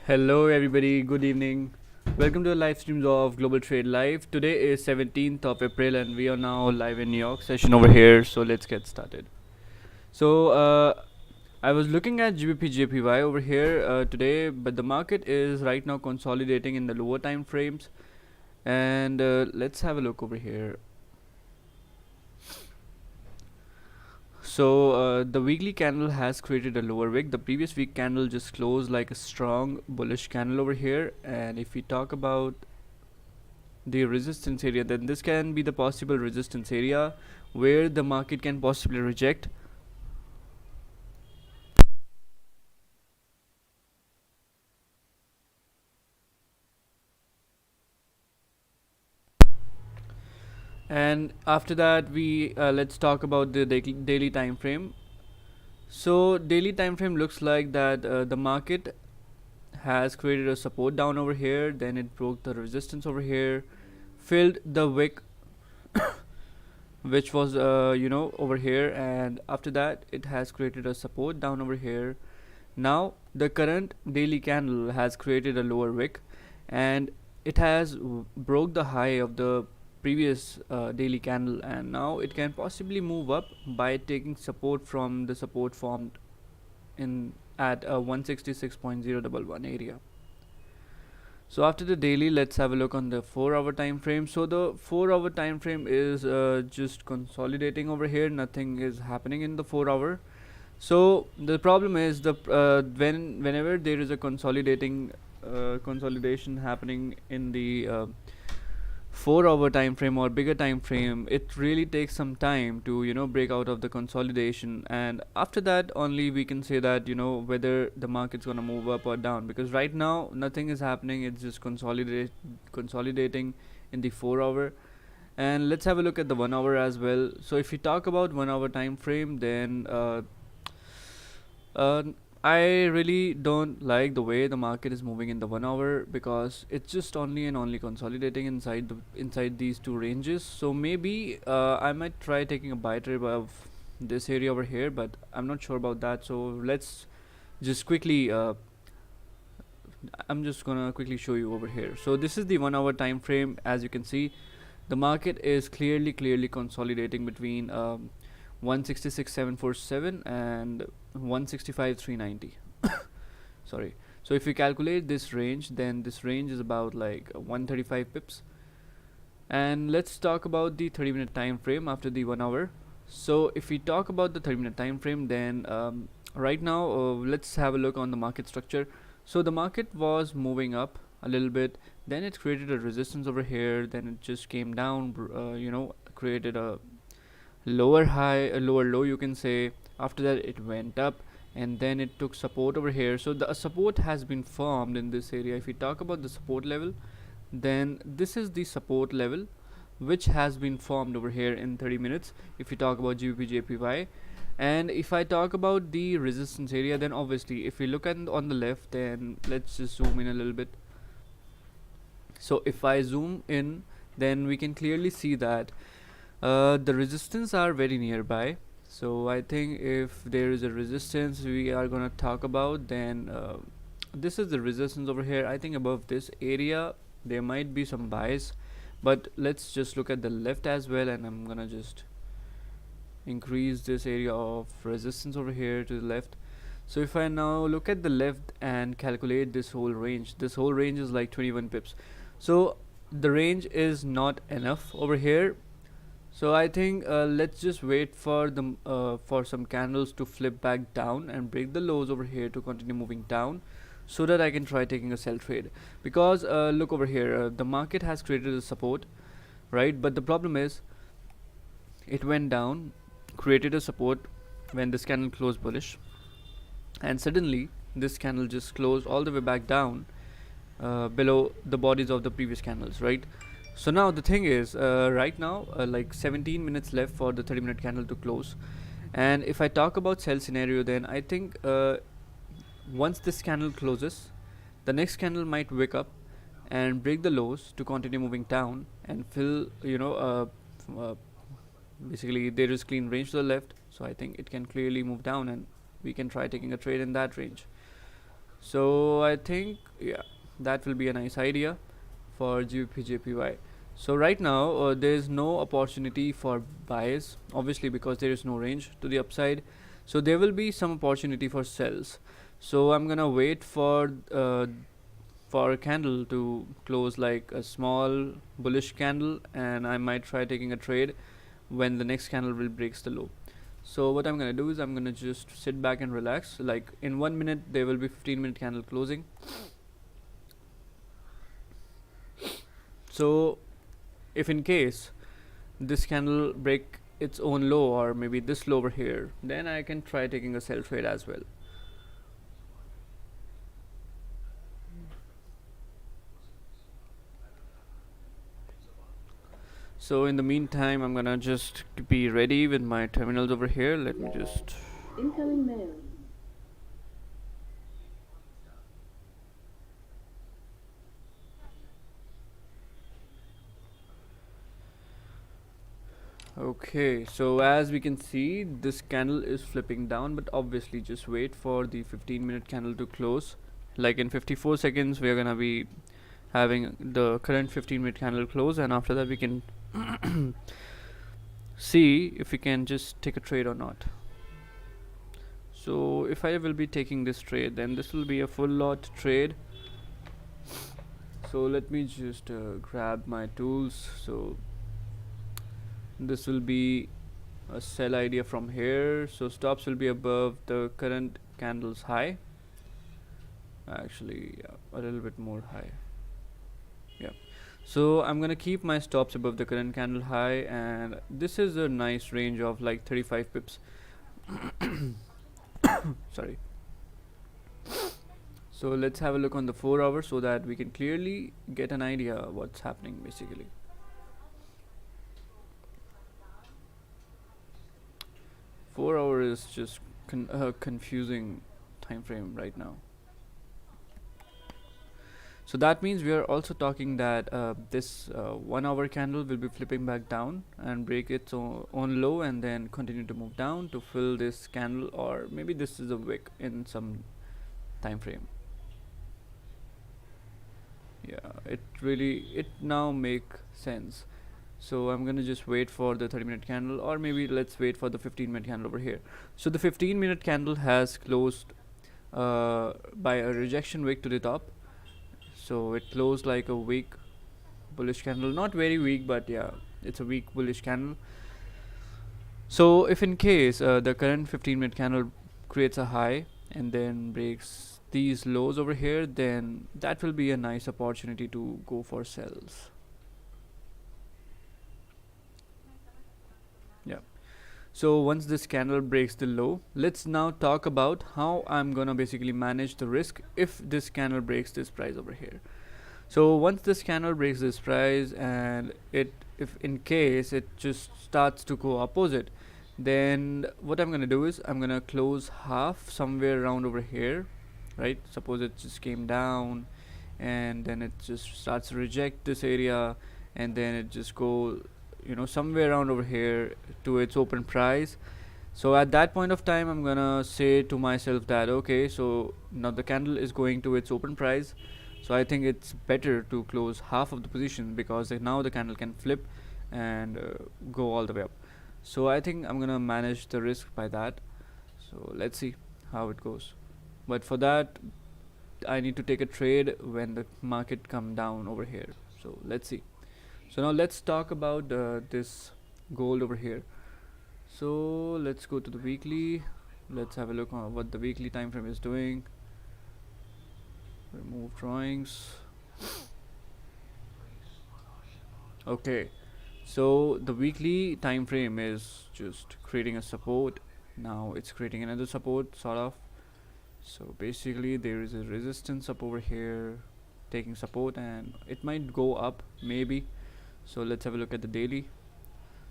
Hello, everybody. Good evening. Welcome to the live streams of Global Trade Live. Today is 17th of April, and we are now live in New York session over here. So let's get started. So I was looking at GBP JPY over here today, but the market is right now consolidating in the lower time frames. And let's have a look over here. So the weekly candle has created a lower wick. The previous week candle just closed like a strong bullish candle over here. And if we talk about the resistance area, then this can be the possible resistance area where the market can possibly reject. And after that, we let's talk about the daily time frame. So daily time frame looks like that the market has created a support down over here, then it broke the resistance over here, filled the wick which was over here, and after that it has created a support down over here. Now the current daily candle has created a lower wick, and it has broke the high of the previous daily candle, and now it can possibly move up by taking support from the support formed in at 166.011 area. So after the daily, let's have a look on the 4 hour time frame. So the 4 hour time frame is just consolidating over here. Nothing is happening in the 4 hour. So the problem is whenever there is a consolidation happening in the 4 hour time frame or bigger time frame, it really takes some time to break out of the consolidation, and after that only we can say that whether the market's gonna move up or down, because right now nothing is happening. It's just consolidating in the 4 hour. And let's have a look at the 1 hour as well. So if we talk about 1 hour time frame, then uh, I really don't like the way the market is moving in the 1 hour, because it's just only and only consolidating inside these two ranges. So maybe I might try taking a buy trade of this area over here, but I'm not sure about that. So let's just quickly I'm just gonna quickly show you over here. So this is the 1 hour time frame. As you can see, the market is clearly consolidating between 166,747 and 165,390. Sorry. So if we calculate this range, then this range is about like 135 pips. And let's talk about the 30-minute time frame after the 1 hour. So if we talk about the 30-minute time frame, then right now let's have a look on the market structure. So the market was moving up a little bit, then it created a resistance over here, then it just came down, created a lower high, a lower low, you can say. After that it went up, and then it took support over here. So the support has been formed in this area. If we talk about the support level, then this is the support level which has been formed over here in 30 minutes if we talk about GBP JPY. And if I talk about the resistance area, then obviously if we look at on the left, then let's just zoom in a little bit. So if I zoom in, then we can clearly see that the resistance are very nearby. So I think if there is a resistance we are gonna talk about, then this is the resistance over here. I think above this area there might be some buys, but let's just look at the left as well, and I'm gonna just increase this area of resistance over here to the left. So if I now look at the left and calculate this whole range is like 21 pips. So the range is not enough over here. So I think let's just wait for for some candles to flip back down and break the lows over here to continue moving down, so that I can try taking a sell trade. Because look over here, the market has created a support, right? But the problem is it went down, created a support when this candle closed bullish, and suddenly this candle just closed all the way back down below the bodies of the previous candles, right? So now the thing is, right now like 17 minutes left for the 30-minute candle to close. And if I talk about sell scenario, then I think once this candle closes, the next candle might wake up and break the lows to continue moving down and fill, basically there is clean range to the left. So I think it can clearly move down, and we can try taking a trade in that range. So I think, yeah, that will be a nice idea for GBP. So right now there is no opportunity for buys, obviously, because there is no range to the upside. So there will be some opportunity for sells. So I'm gonna wait for a candle to close like a small bullish candle, and I might try taking a trade when the next candle will breaks the low. So what I'm gonna do is I'm gonna just sit back and relax. Like in 1 minute there will be 15-minute candle closing. So if in case this candle break its own low, or maybe this low over here, then I can try taking a sell trade as well. So in the meantime, I'm gonna just be ready with my terminals over here. Let me just Incoming mail. okay. So as we can see, this candle is flipping down, but obviously just wait for the 15-minute candle to close. Like in 54 seconds, we are gonna be having the current 15-minute candle close, and after that we can see if we can just take a trade or not. So if I will be taking this trade, then this will be a full lot trade. So let me just grab my tools. So this will be a sell idea from here. So stops will be above the current candle's high. Actually, yeah, a little bit more high. Yeah. So I'm gonna keep my stops above the current candle high, and this is a nice range of like 35 pips. Sorry. So let's have a look on the 4 hours so that we can clearly get an idea what's happening basically. 4 hour is just confusing time frame right now. So that means we are also talking that this 1 hour candle will be flipping back down and break its own low, and then continue to move down to fill this candle, or maybe this is a wick in some time frame. Yeah, it now make sense. So I'm gonna just wait for the 30-minute candle, or maybe let's wait for the 15-minute candle over here. So the 15-minute candle has closed by a rejection wick to the top. So it closed like a weak bullish candle, not very weak, but yeah, it's a weak bullish candle. So if in case the current 15-minute candle creates a high and then breaks these lows over here, then that will be a nice opportunity to go for sells. Yeah. So once this candle breaks the low, let's now talk about how I'm gonna basically manage the risk if this candle breaks this price over here. So once this candle breaks this price, and if in case it just starts to go opposite, then what I'm gonna do is I'm gonna close half somewhere around over here, right? Suppose it just came down and then it just starts to reject this area, and then it just go, somewhere around over here to its open price. So at that point of time, I'm gonna say to myself that okay, so now the candle is going to its open price, so I think it's better to close half of the position, because now the candle can flip and go all the way up. So I think I'm gonna manage the risk by that. So let's see how it goes. But for that, I need to take a trade when the market come down over here. So let's see. So now let's talk about this gold over here. So let's go to the weekly. Let's have a look on what the weekly time frame is doing. Remove drawings. Okay, so the weekly time frame is just creating a support. Now it's creating another support, sort of. So basically there is a resistance up over here taking support, and it might go up maybe. So let's have a look at the daily.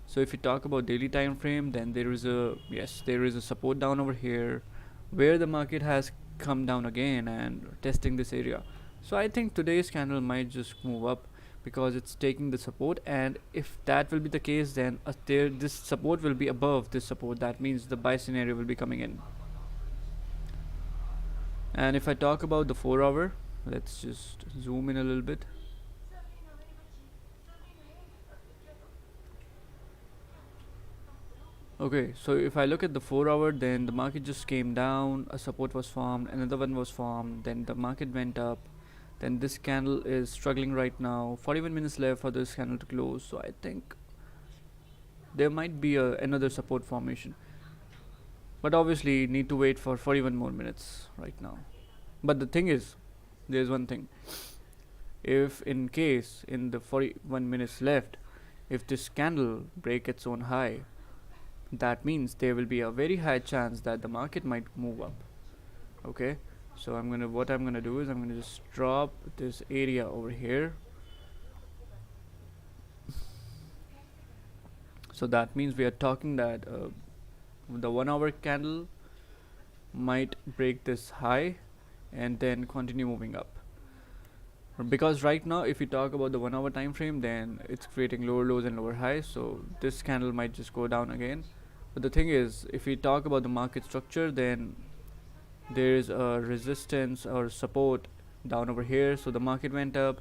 So if we talk about daily time frame, then there is a support down over here where the market has come down again and testing this area. So I think today's candle might just move up because it's taking the support, and if that will be the case, then this support will be above this support. That means the buy scenario will be coming in. And if I talk about the 4 hour, let's just zoom in a little bit. Okay, so if I look at the 4 hour, then the market just came down, a support was formed, another one was formed, then the market went up. Then this candle is struggling right now. 41 minutes left for this candle to close, so I think there might be another support formation. But obviously, need to wait for 41 more minutes right now. But the thing is, there's one thing. If in case in the 41 minutes left, if this candle break its own high, that means there will be a very high chance that the market might move up. Okay, so what I'm gonna do is I'm gonna just drop this area over here. So that means we are talking that the 1 hour candle might break this high and then continue moving up, because right now if we talk about the 1 hour time frame, then it's creating lower lows and lower highs, so this candle might just go down again. But the thing is, if we talk about the market structure, then there is a resistance or support down over here, so the market went up,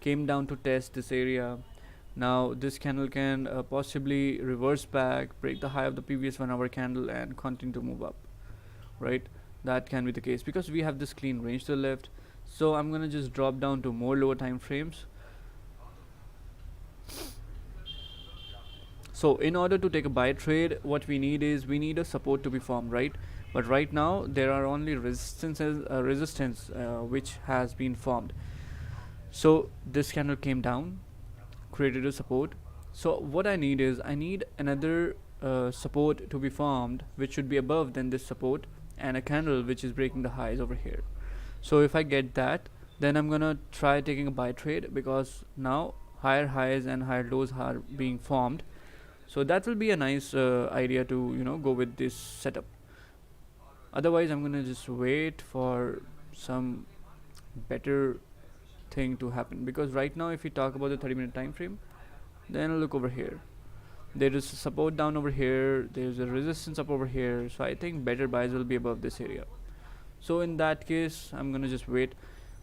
came down to test this area. Now this candle can possibly reverse back, break the high of the previous 1 hour candle and continue to move up, right? That can be the case because we have this clean range to the left. So I'm gonna just drop down to more lower time frames. So in order to take a buy trade, what we need is we need a support to be formed, right? But right now there are only resistance which has been formed. So this candle came down, created a support. So what I need is I need another support to be formed which should be above than this support, and a candle which is breaking the highs over here. So if I get that, then I'm gonna try taking a buy trade, because now higher highs and higher lows are being formed. So that will be a nice idea to go with this setup. Otherwise I'm gonna just wait for some better thing to happen, because right now if we talk about the 30-minute time frame, then look over here, there is a support down over here, there's a resistance up over here, so I think better buys will be above this area. So in that case I'm gonna just wait.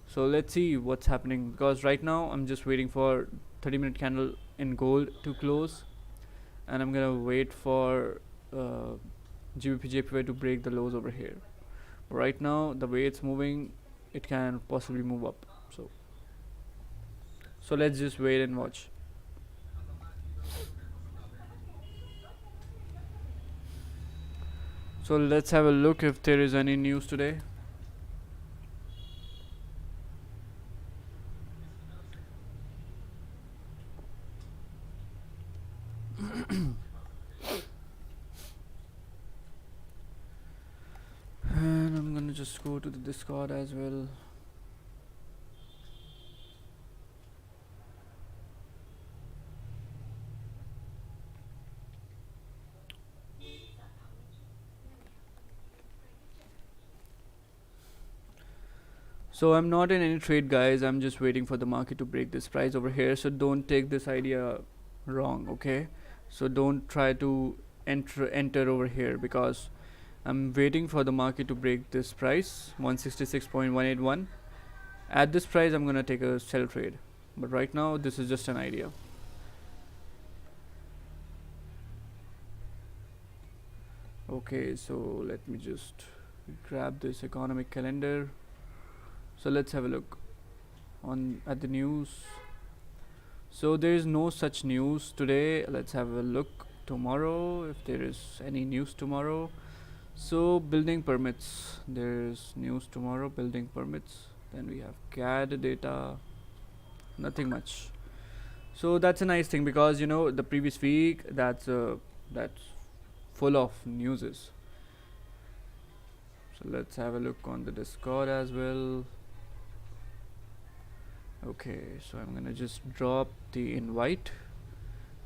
So let's see what's happening, because right now I'm just waiting for 30-minute candle in gold to close, and I'm gonna wait for GBP JPY to break the lows over here. Right now the way it's moving, it can possibly move up. So let's just wait and watch. So let's have a look if there is any news today. And I'm gonna just go to the Discord as well. So I'm not in any trade, guys. I'm just waiting for the market to break this price over here. So don't take this idea wrong, okay? So don't try to enter over here, because I'm waiting for the market to break this price 166.181. At this price I'm gonna take a sell trade, but right now this is just an idea. Okay, so let me just grab this economic calendar. So let's have a look at the news. So there is no such news today. Let's have a look tomorrow if there is any news tomorrow. So building permits, there's news tomorrow, building permits. Then we have CAD data, nothing much. So that's a nice thing, because the previous week that's full of newses. So let's have a look on the Discord as well. Okay, so I'm gonna just drop the invite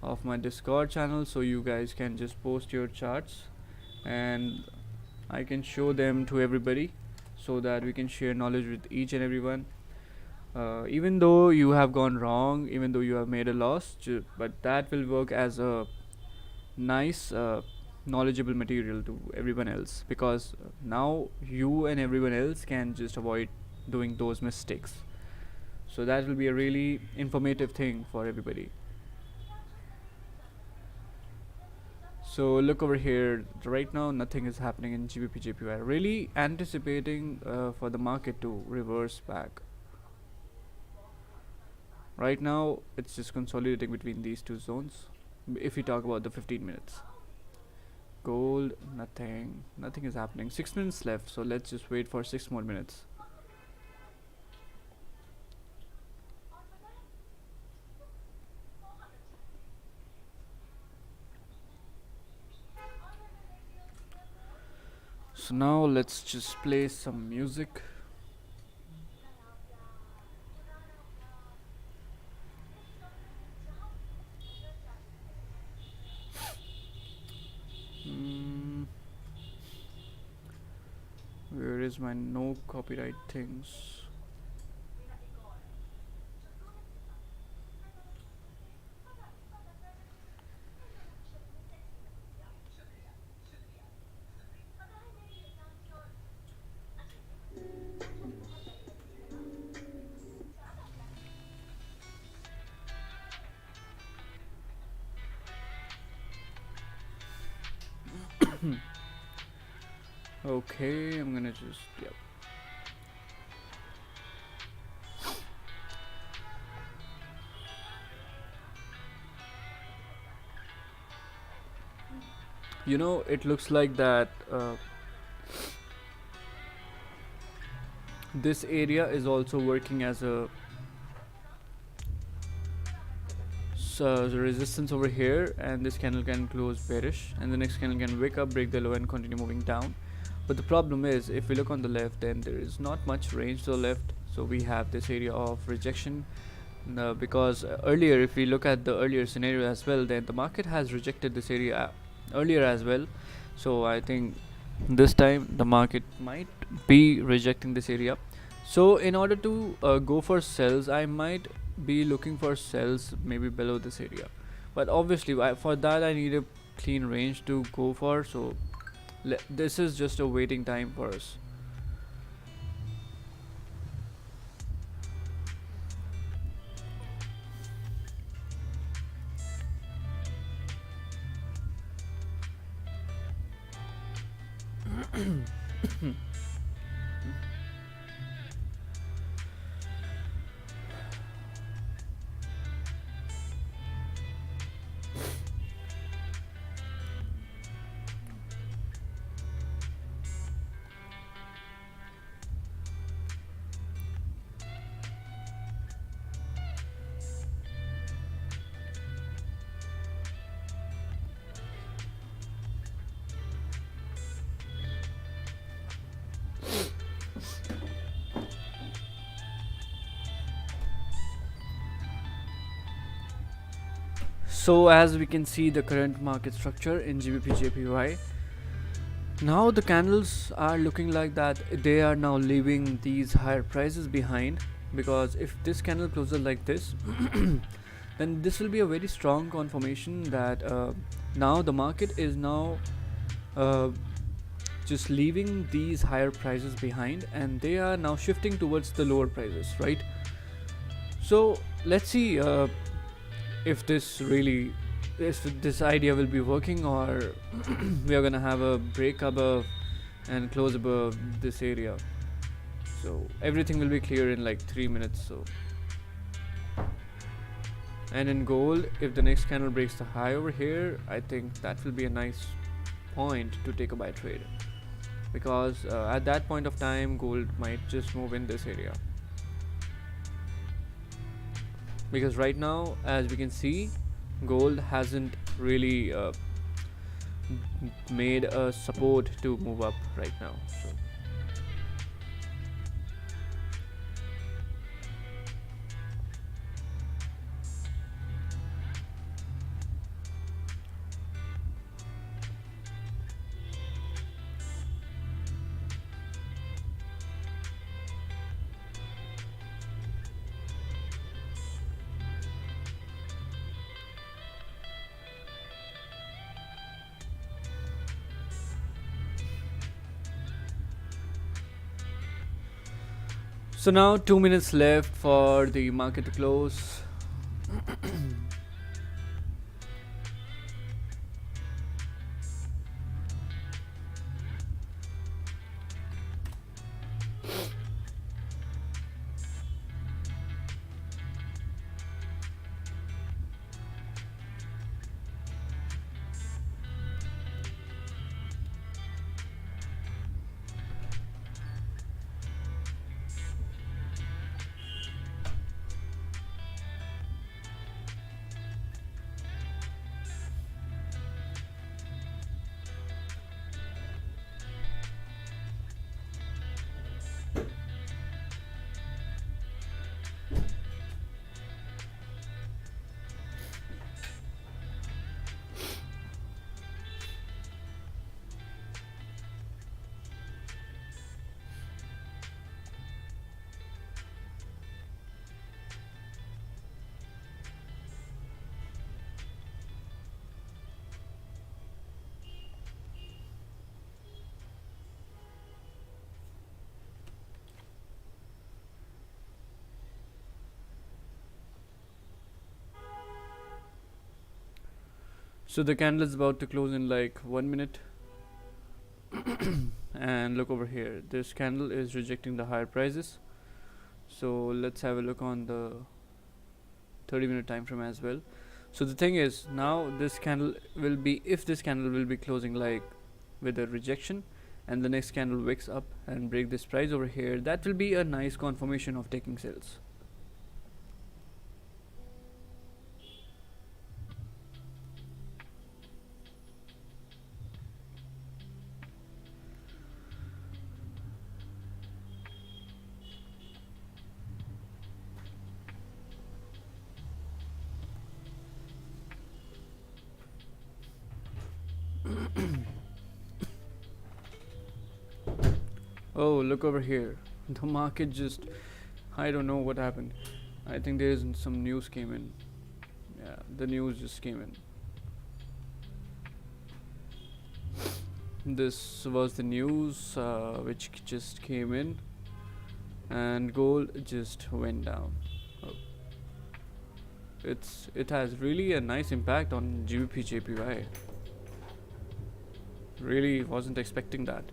of my Discord channel, so you guys can just post your charts and I can show them to everybody, so that we can share knowledge with each and everyone. Even though you have gone wrong, even though you have made a loss, but that will work as a nice knowledgeable material to everyone else, because now you and everyone else can just avoid doing those mistakes. So that will be a really informative thing for everybody. So look over here. Right now, nothing is happening in GBP JPY. Really anticipating for the market to reverse back. Right now, it's just consolidating between these two zones. If we talk about the 15 minutes, gold, nothing is happening. 6 minutes left, so let's just wait for 6 more minutes. So now let's just play some music. Mm, where is my no copyright things? Okay, I'm gonna just, yep. You know, it looks like that this area is also working as a the resistance over here, and this candle can close bearish, and the next candle can wake up, break the low, and continue moving down. But the problem is, if we look on the left, then there is not much range to the left, so we have this area of rejection. Because earlier, if we look at the earlier scenario as well, then the market has rejected this area earlier as well. So I think this time the market might be rejecting this area. So in order to go for sells, I might be looking for sells maybe below this area, but obviously for that I need a clean range to go for. So this is just a waiting time for us. So as we can see the current market structure in GBP JPY, now the candles are looking like that they are now leaving these higher prices behind, because if this candle closes like this then this will be a very strong confirmation that now the market is now uh, just leaving these higher prices behind, and they are now shifting towards the lower prices, right? So let's see if this really, if this idea will be working, or we are gonna have a break above and close above this area. So everything will be clear in like 3 minutes. So, and in gold, if the next candle breaks the high over here, I think that will be a nice point to take a buy trade, because at that point of time gold might just move in this area. Because right now, as we can see, gold hasn't really made a support to move up right now. So So now 2 minutes left for the market to close. So the candle is about to close in like 1 minute. And look over here, this candle is rejecting the higher prices. So let's have a look on the 30-minute time frame as well. So the thing is, now this candle will be, if this candle will be closing like with a rejection, and the next candle wakes up and break this price over here, that will be a nice confirmation of taking sales. Oh, look over here. The market just, I don't know what happened. I think there is some news came in. Yeah, the news just came in. This was the news which just came in, and gold just went down. Oh. It has really a nice impact on GBP JPY. Really wasn't expecting that.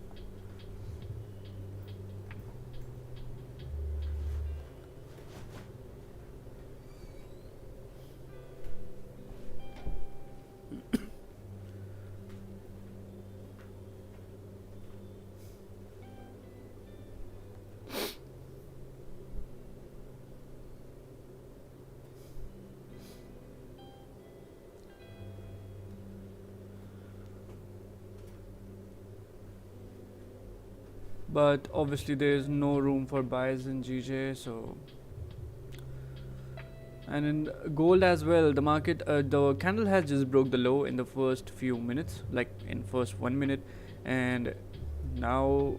But obviously there is no room for buys in GJ, so, and in gold as well, the market, the candle has just broke the low in the first few minutes, like in first 1 minute, and now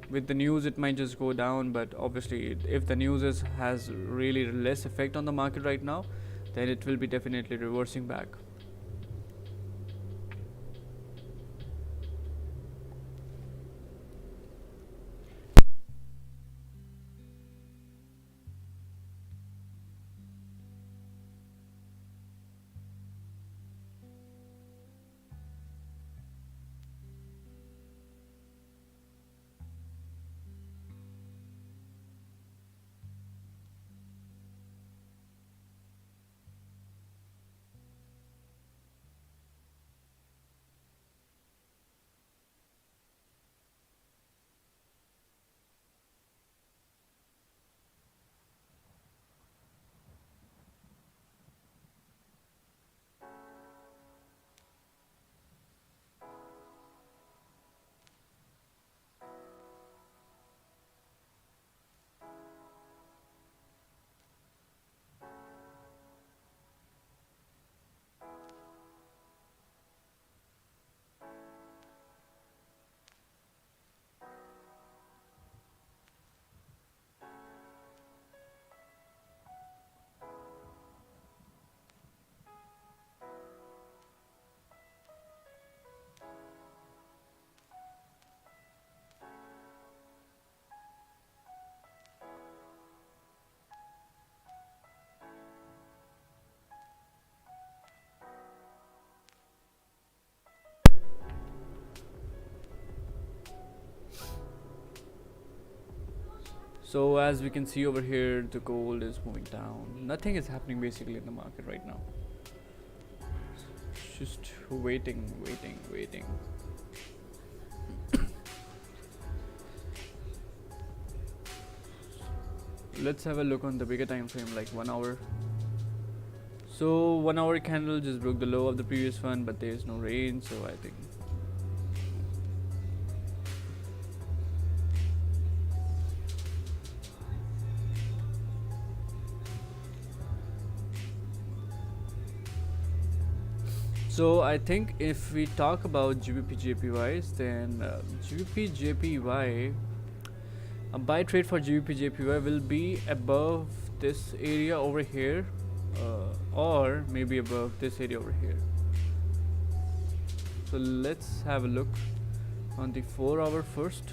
with the news it might just go down. But obviously if the news has really less effect on the market right now, then it will be definitely reversing back. So as we can see over here, the gold is moving down. Nothing is happening basically in the market right now. It's just waiting. Let's have a look on the bigger time frame, like 1 hour. So 1 hour candle just broke the low of the previous one, but there is no range, so I think if we talk about GBP JPYs, then GBP JPY, a buy trade for GBP JPY will be above this area over here, or maybe above this area over here. So let's have a look on the 4 hour first,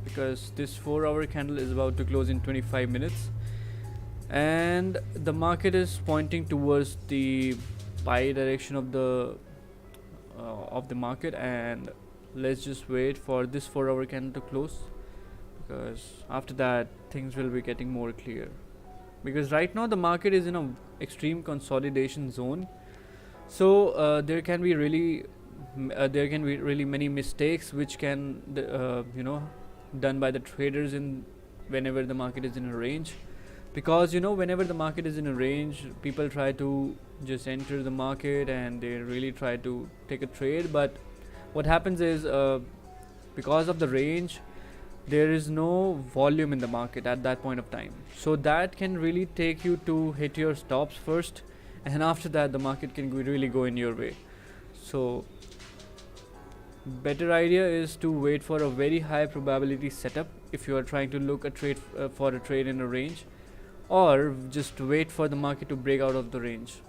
because this 4 hour candle is about to close in 25 minutes and the market is pointing towards the buy direction of the market, and let's just wait for this 4 hour candle to close, because after that things will be getting more clear. Because right now the market is in a extreme consolidation zone, so there can be really many mistakes which can done by the traders in whenever the market is in a range. Because whenever the market is in a range, people try to just enter the market and they really try to take a trade, but what happens is because of the range there is no volume in the market at that point of time, so that can really take you to hit your stops first, and after that the market can really go in your way. So better idea is to wait for a very high probability setup if you are trying to look a trade for a trade in a range, or just wait for the market to break out of the range.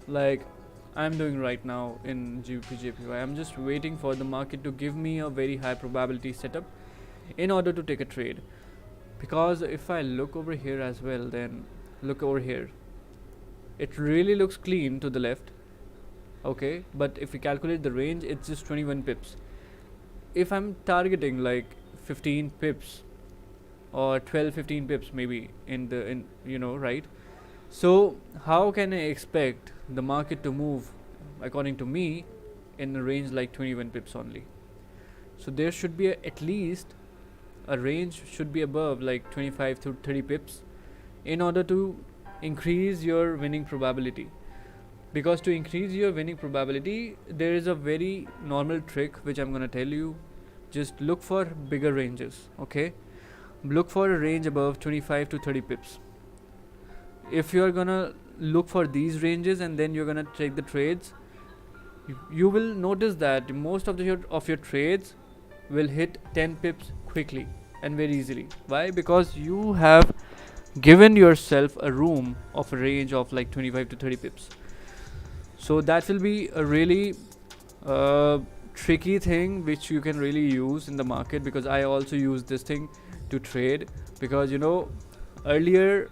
Like I'm doing right now in GBP JPY, I'm just waiting for the market to give me a very high probability setup in order to take a trade. Because if I look over here as well, then look over here, it really looks clean to the left, okay, but if we calculate the range, it's just 21 pips. If I'm targeting like 15 pips or 12-15 pips maybe in right, so how can I expect the market to move according to me in a range like 21 pips only? So there should be at least a range should be above like 25 to 30 pips in order to increase your winning probability. Because to increase your winning probability, there is a very normal trick which I'm gonna tell you. Just look for bigger ranges, okay? Look for a range above 25 to 30 pips. If you're gonna look for these ranges and then you're gonna take the trades, you will notice that most of your trades will hit 10 pips quickly and very easily. Why? Because you have given yourself a room of a range of like 25 to 30 pips. So that will be a really tricky thing which you can really use in the market, because I also use this thing to trade. Because earlier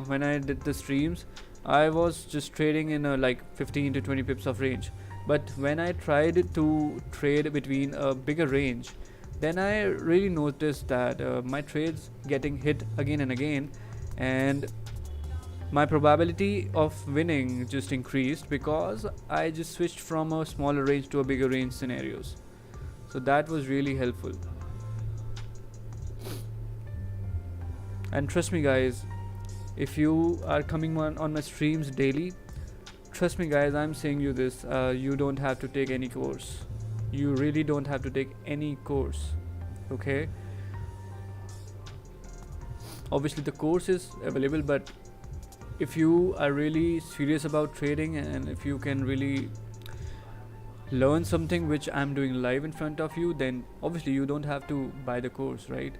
when I did the streams, I was just trading in a like 15 to 20 pips of range, but when I tried to trade between a bigger range, then I really noticed that my trades getting hit again and again, and my probability of winning just increased because I just switched from a smaller range to a bigger range scenarios. So that was really helpful. And trust me guys, if you are coming on my streams daily, trust me guys, I'm saying you this, you don't have to take any course. You really don't have to take any course, okay? Obviously the course is available, but if you are really serious about trading and if you can really learn something which I'm doing live in front of you, then obviously you don't have to buy the course, right?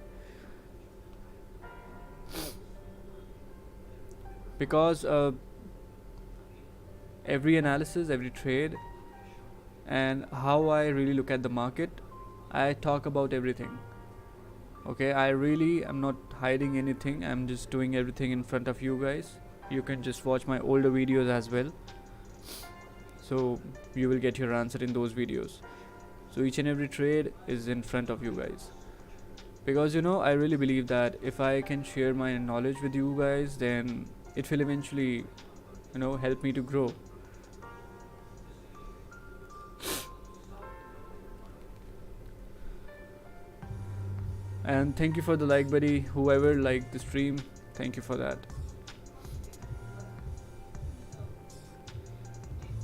Because every analysis, every trade, and how I really look at the market, I talk about everything. Okay, I really am not hiding anything. I'm just doing everything in front of you guys. You can just watch my older videos as well, so you will get your answer in those videos. So each and every trade is in front of you guys, because I really believe that if I can share my knowledge with you guys, then it will eventually help me to grow. And thank you for the like, buddy. Whoever liked the stream, thank you for that.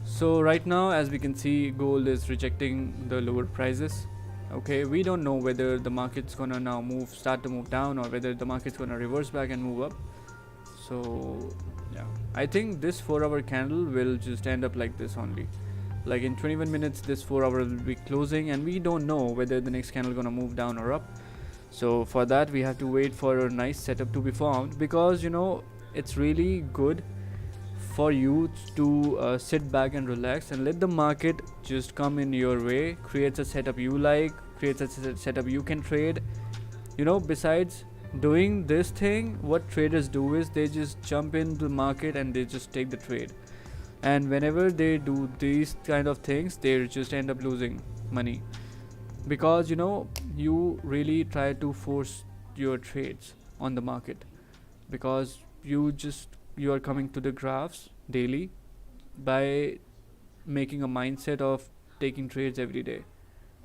So right now, as we can see, gold is rejecting the lower prices. Okay, we don't know whether the market's gonna now start to move down, or whether the market's gonna reverse back and move up. So yeah, I think this 4-hour candle will just end up like this only. Like in 21 minutes, this 4-hour will be closing, and we don't know whether the next candle gonna move down or up. So for that, we have to wait for a nice setup to be formed, because it's really good for you to sit back and relax and let the market just come in your way, creates a setup you like, creates a setup you can trade. Besides doing this thing, what traders do is they just jump into the market and they just take the trade. And whenever they do these kind of things, they just end up losing money, because you really try to force your trades on the market, because you are coming to the graphs daily by making a mindset of taking trades every day,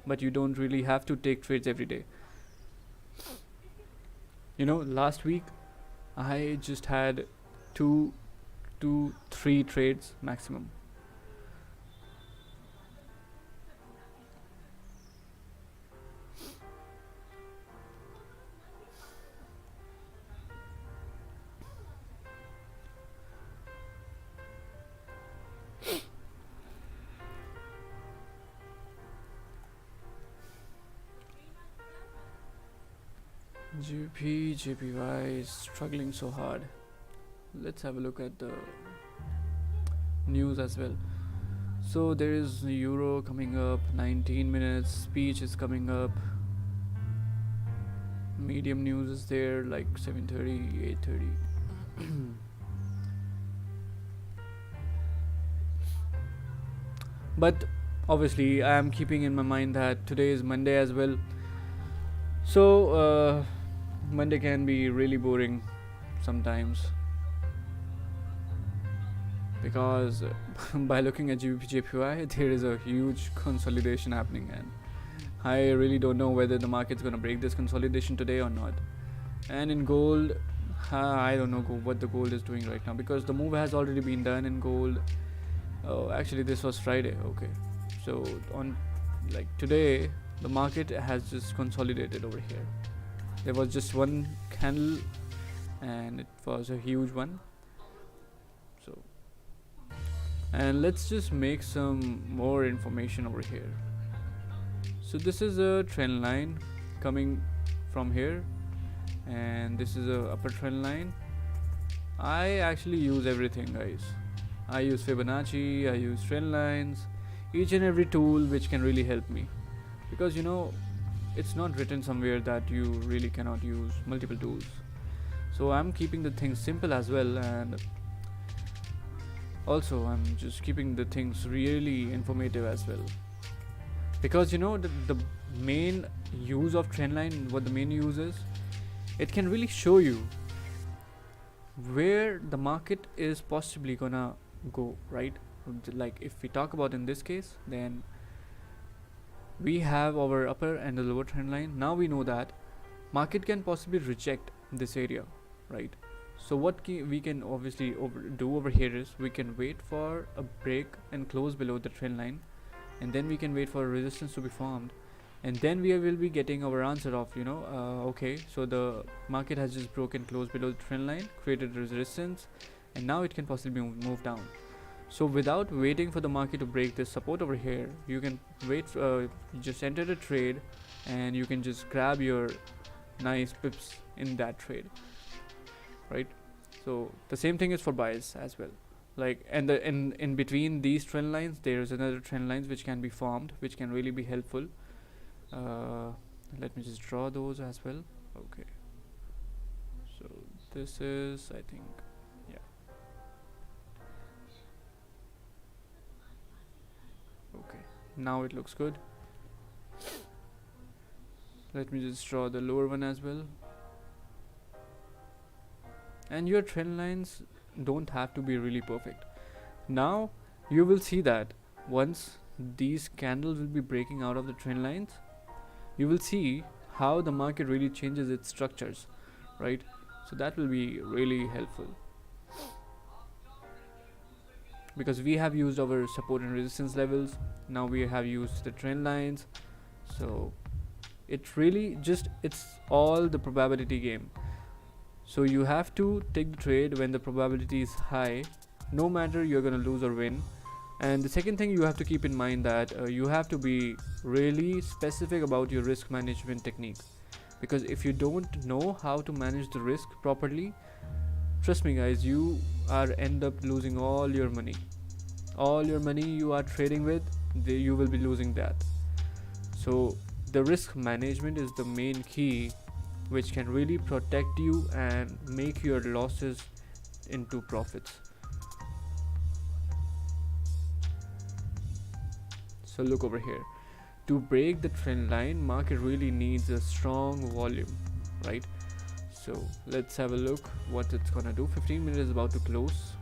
but you don't really have to take trades every day. Last week I just had 2 to 3 trades maximum. JPY is struggling so hard. Let's have a look at the news as well. So there is Euro coming up, 19 minutes, speech is coming up, medium news is there, like 7:30, 8:30. But obviously I am keeping in my mind that today is Monday as well. So Monday can be really boring sometimes, because by looking at JPY, there is a huge consolidation happening, and I really don't know whether the market's gonna break this consolidation today or not. And in gold, I don't know what the gold is doing right now, because the move has already been done in gold. Oh, actually this was Friday. Okay, so on today, the market has just consolidated over here. There was just one candle and it was a huge one. So, and let's just make some more information over here. So this is a trend line coming from here, and this is a upper trend line. I actually use everything, guys. I use Fibonacci, I use trend lines, each and every tool which can really help me, because it's not written somewhere that you really cannot use multiple tools. So I'm keeping the things simple as well, and also I'm just keeping the things really informative as well, because the main use of trendline, what the main use is, it can really show you where the market is possibly gonna go, right? Like if we talk about in this case, then we have our upper and the lower trend line. Now we know that market can possibly reject this area, right? So what we can obviously do over here is we can wait for a break and close below the trend line, and then we can wait for a resistance to be formed, and then we will be getting our answer of okay, so the market has just broken close below the trend line, created resistance, and now it can possibly move down. So without waiting for the market to break this support over here, you can wait, just enter the trade, and you can just grab your nice pips in that trade, right? So the same thing is for buys as well. Like, and in between these trend lines, there's another trend lines which can be formed, which can really be helpful. Let me just draw those as well. Okay, so this is, I think, yeah. Okay, now it looks good. Let me just draw the lower one as well. And your trend lines don't have to be really perfect. Now you will see that once these candles will be breaking out of the trend lines, you will see how the market really changes its structures, right? So that will be really helpful, because we have used our support and resistance levels, now we have used the trend lines. So it's all the probability game. So you have to take the trade when the probability is high, no matter you're gonna lose or win. And the second thing you have to keep in mind that you have to be really specific about your risk management technique, because if you don't know how to manage the risk properly, trust me guys, you are end up losing all your money. All your money you are trading with, you will be losing that. So the risk management is the main key, which can really protect you and make your losses into profits. So look over here, to break the trend line, market really needs a strong volume, right? So let's have a look what it's gonna do. 15 minutes is about to close.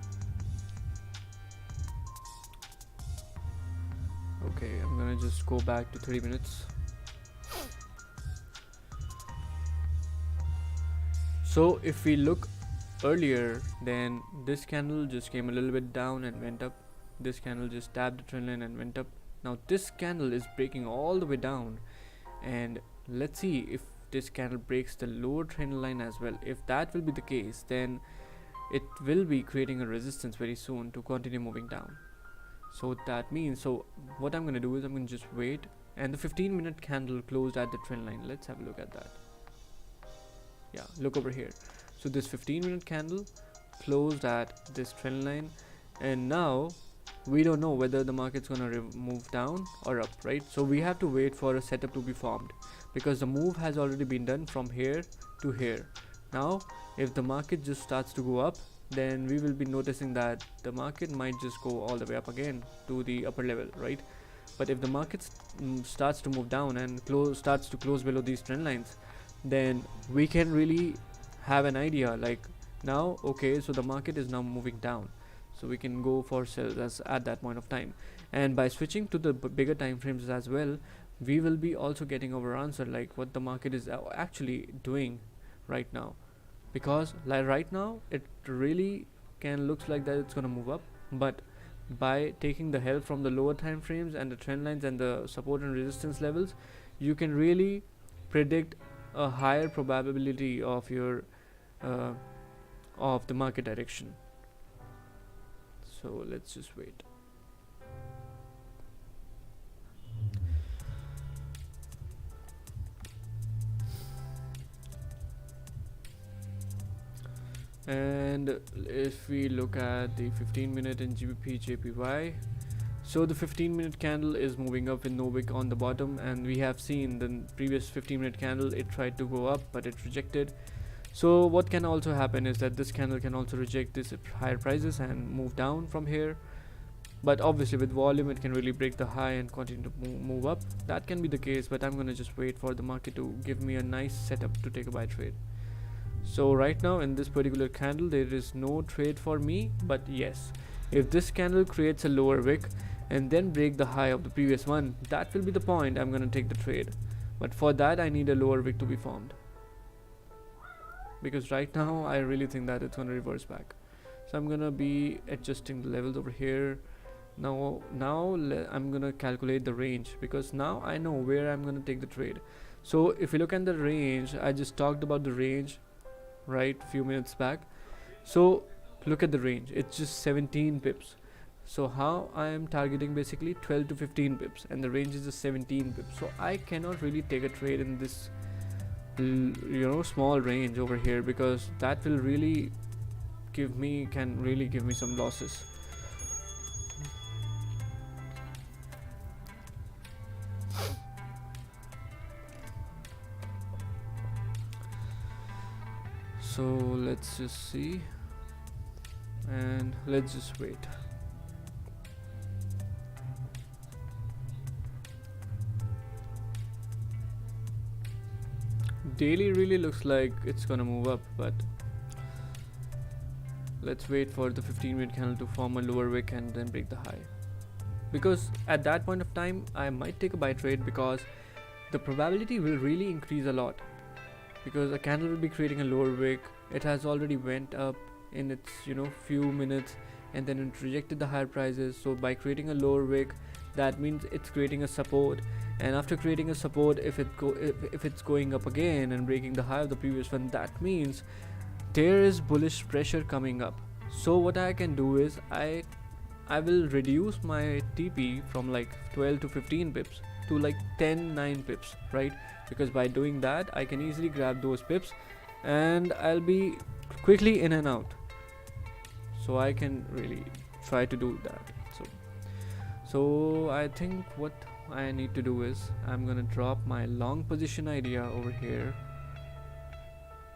Okay, I'm gonna just go back to 30 minutes. So if we look earlier, then this candle just came a little bit down and went up. This candle just tapped the trend line and went up. Now this candle is breaking all the way down, and let's see if this candle breaks the lower trend line as well. If that will be the case, then it will be creating a resistance very soon to continue moving down. So that means, so what I'm gonna do is I'm gonna just wait, and the 15-minute candle closed at the trend line. Let's have a look at that. Yeah, look over here. So this 15-minute candle closed at this trend line, and now we don't know whether the market's gonna move down or up, right? So we have to wait for a setup to be formed, because the move has already been done from here to here. Now if the market just starts to go up, then we will be noticing that the market might just go all the way up again to the upper level, right? But if the market starts to move down and starts to close below these trend lines, then we can really have an idea like, now okay, so the market is now moving down, so we can go for sales at that point of time. And by switching to the bigger time frames as well, we will be also getting our answer like what the market is actually doing right now. Because like right now it really can looks like that it's gonna move up, but by taking the help from the lower time frames and the trend lines and the support and resistance levels, you can really predict a higher probability of your of the market direction. So let's just wait. And if we look at the 15-minute in GBP JPY, so the 15-minute candle is moving up with no wick on the bottom, and we have seen the previous 15-minute candle, it tried to go up but it rejected. So what can also happen is that this candle can also reject this higher prices and move down from here, but obviously with volume it can really break the high and continue to move up. That can be the case, but I'm gonna just wait for the market to give me a nice setup to take a buy trade. So right now in this particular candle there is no trade for me, but yes, if this candle creates a lower wick and then break the high of the previous one, that will be the point I'm gonna take the trade. But for that I need a lower wick to be formed, because right now I really think that it's gonna reverse back. So I'm gonna be adjusting the levels over here. Now I'm gonna calculate the range, because now I know where I'm gonna take the trade. So if you look at the range, I just talked about the range right few minutes back. So look at the range, it's just 17 pips. So how I am targeting basically 12 to 15 pips, and the range is just 17 pips. So I cannot really take a trade in this small range over here, because that will really can really give me some losses. So let's just see, and let's just wait. daily really looks like it's gonna move up, but let's wait for the 15-minute candle to form a lower wick and then break the high, because at that point of time I might take a buy trade, because the probability will really increase a lot, because a candle will be creating a lower wick. It has already went up in its few minutes, and then it rejected the higher prices. So by creating a lower wick, that means it's creating a support, and after creating a support, if it's going up again and breaking the high of the previous one, that means there is bullish pressure coming up. So what I can do is I will reduce my TP from like 12 to 15 pips to like 9 pips, right? Because by doing that I can easily grab those pips and I'll be quickly in and out. So I can really try to do that. So I think what I need to do is I'm gonna drop my long position idea over here.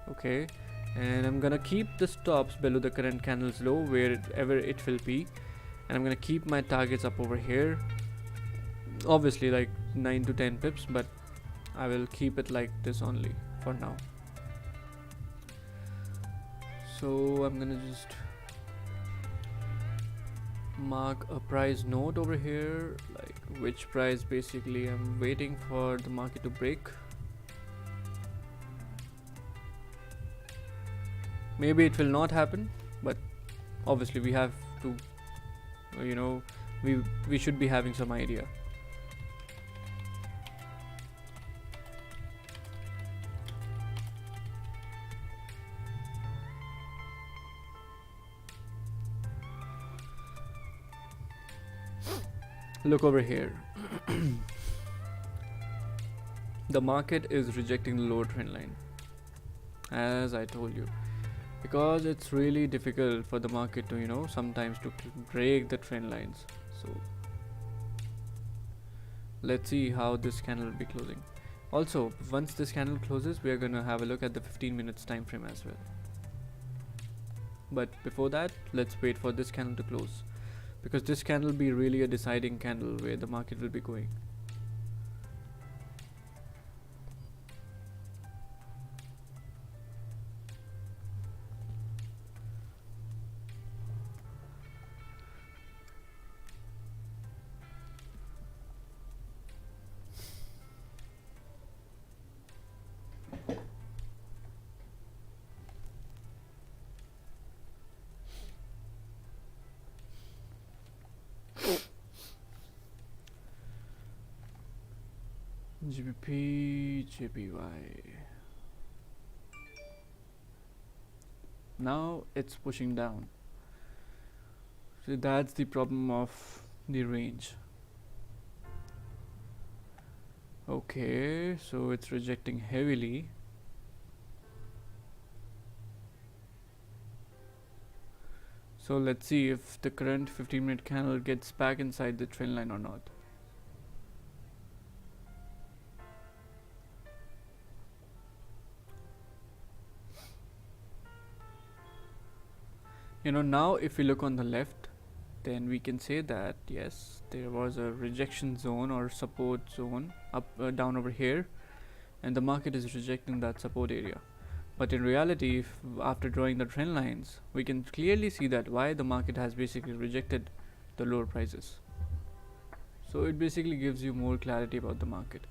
Okay, and I'm gonna keep the stops below the current candle's low wherever it will be, and I'm gonna keep my targets up over here, obviously like 9 to 10 pips, but I will keep it like this only for now. So I'm gonna just mark a price note over here, like which price basically I'm waiting for the market to break. Maybe it will not happen, but obviously we have to, we should be having some idea. Look over here. The market is rejecting the lower trend line, as I told you, because it's really difficult for the market to sometimes to break the trend lines. So let's see how this candle will be closing. Also, once this candle closes, we are going to have a look at the 15 minutes time frame as well. But before that, let's wait for this candle to close, because this candle will be really a deciding candle where the market will be going. GBP, JPY. Now it's pushing down. So that's the problem of the range. Okay, so it's rejecting heavily. So let's see if the current 15-minute candle gets back inside the trend line or not. Now if we look on the left, then we can say that yes, there was a rejection zone or support zone up down over here, and the market is rejecting that support area. But in reality, after drawing the trend lines, we can clearly see that why the market has basically rejected the lower prices. So it basically gives you more clarity about the market.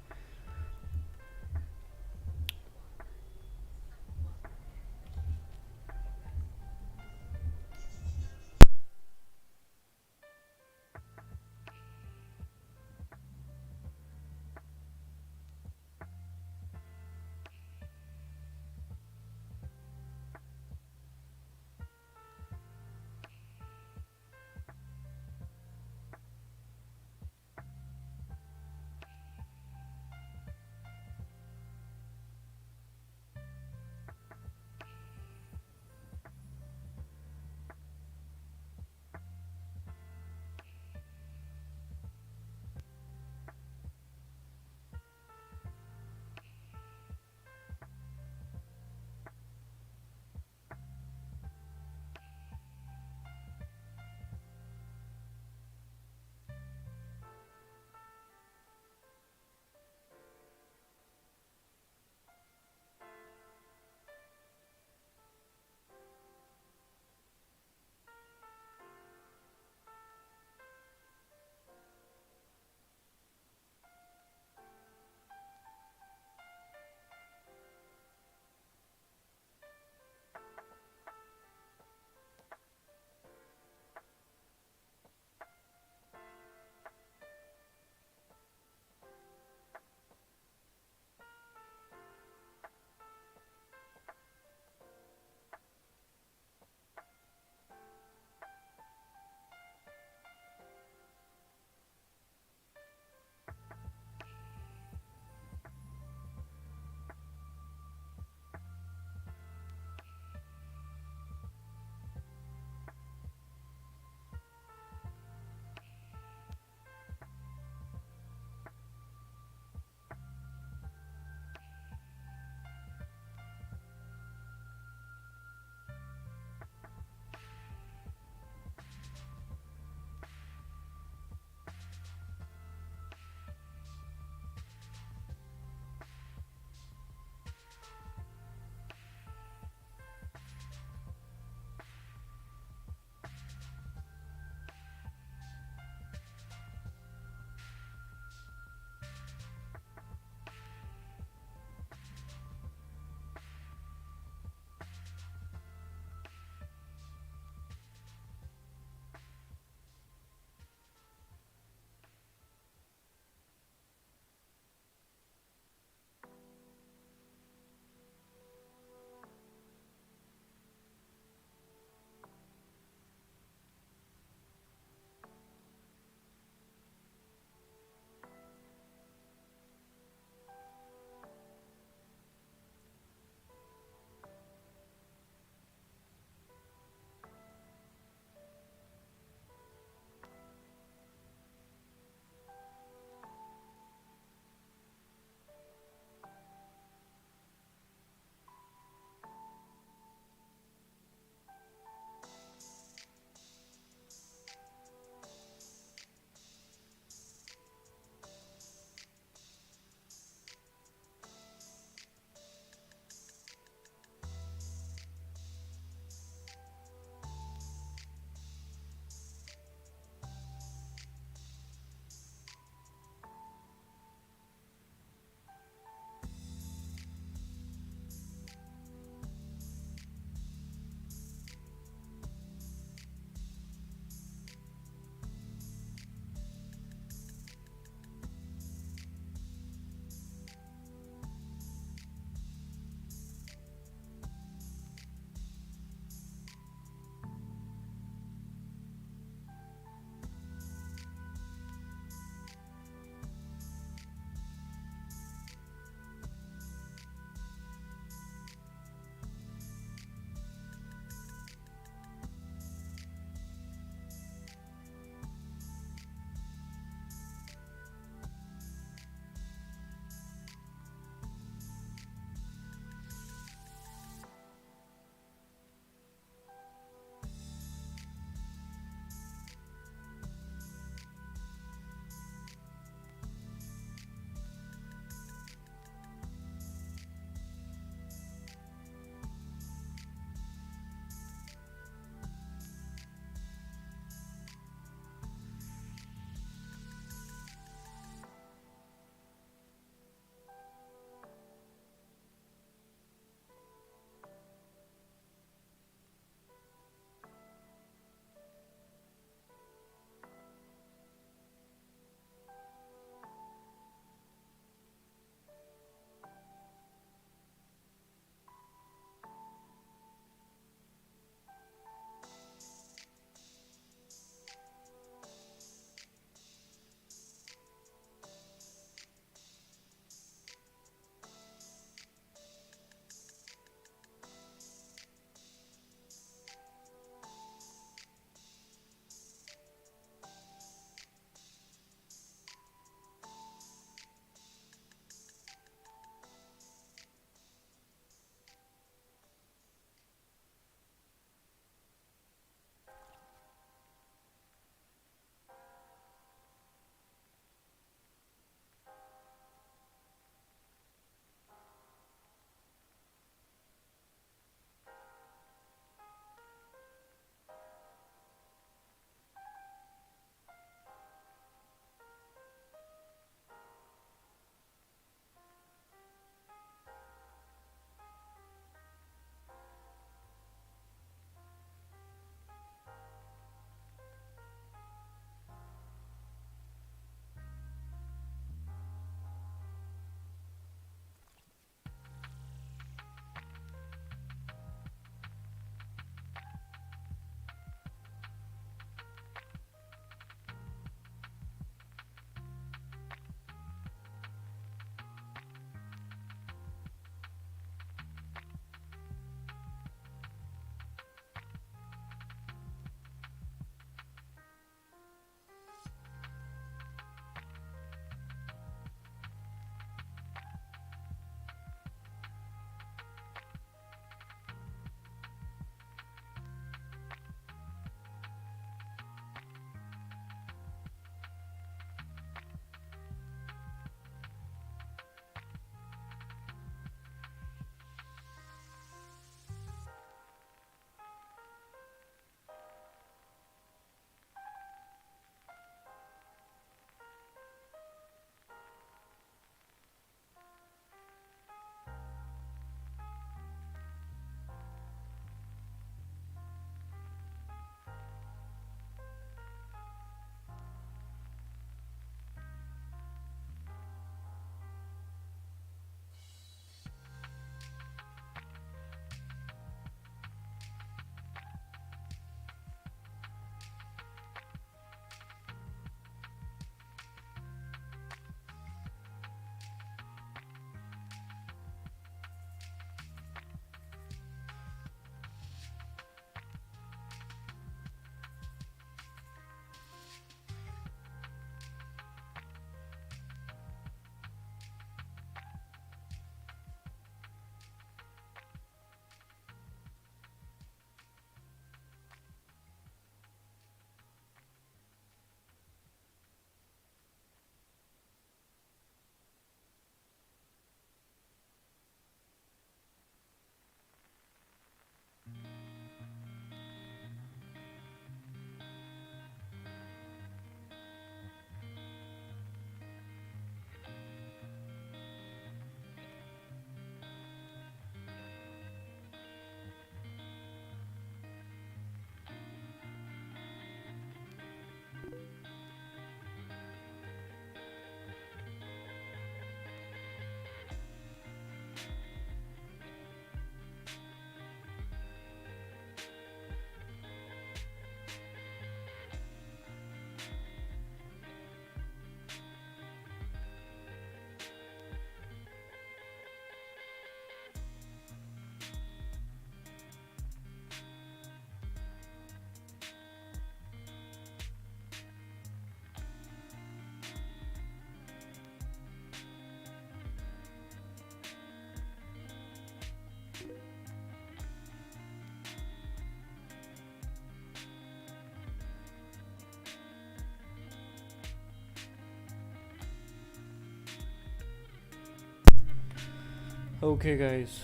Okay guys,